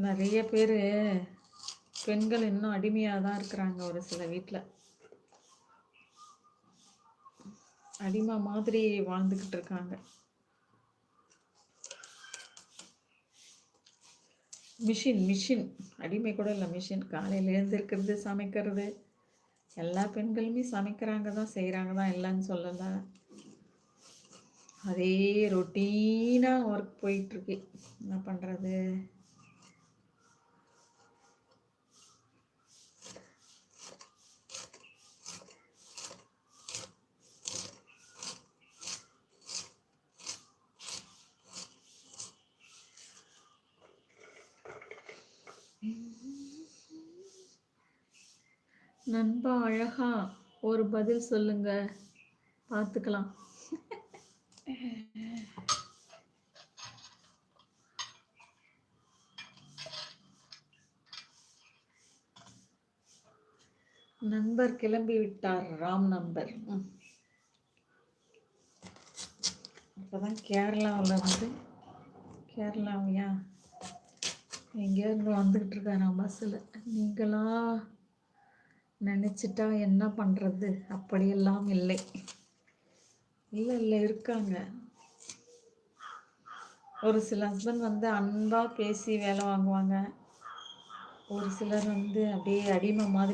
நிறைய பேர் பெண்கள் இன்னும் அடிமையாக தான் இருக்கிறாங்க. ஒரு சில வீட்டில் அடிமை மாதிரி வாழ்ந்துக்கிட்டு இருக்காங்க. மிஷின் அடிமை கூட இல்லை, மிஷின். காலையில் எழுந்திருக்கிறது, சமைக்கிறது, எல்லா பெண்களுமே சமைக்கிறாங்க தான், செய்கிறாங்க தான், இல்லைன்னு சொல்லலை. அதே ரொட்டீனாக ஒர்க் போயிட்டுருக்கு. என்ன பண்ணுறது? நண்பா, அழகா ஒரு பதில் சொல்லுங்க, பார்த்துக்கலாம். நண்பர் கிளம்பி விட்டார். ராம் நண்பர் இப்போதான் கேரளாவையா எங்கேயிருந்து வந்துக்கிட்டு இருக்காரா பஸ்ஸில். நீங்களா நினச்சிட்டா என்ன பண்ணுறது? அப்படியெல்லாம் இல்லை இருக்காங்க. ஒரு சில ஹஸ்பண்ட் வந்து அன்பாக பேசி வேலை வாங்குவாங்க. ஒரு சிலர் வந்து அப்படியே அடிமை மாதிரி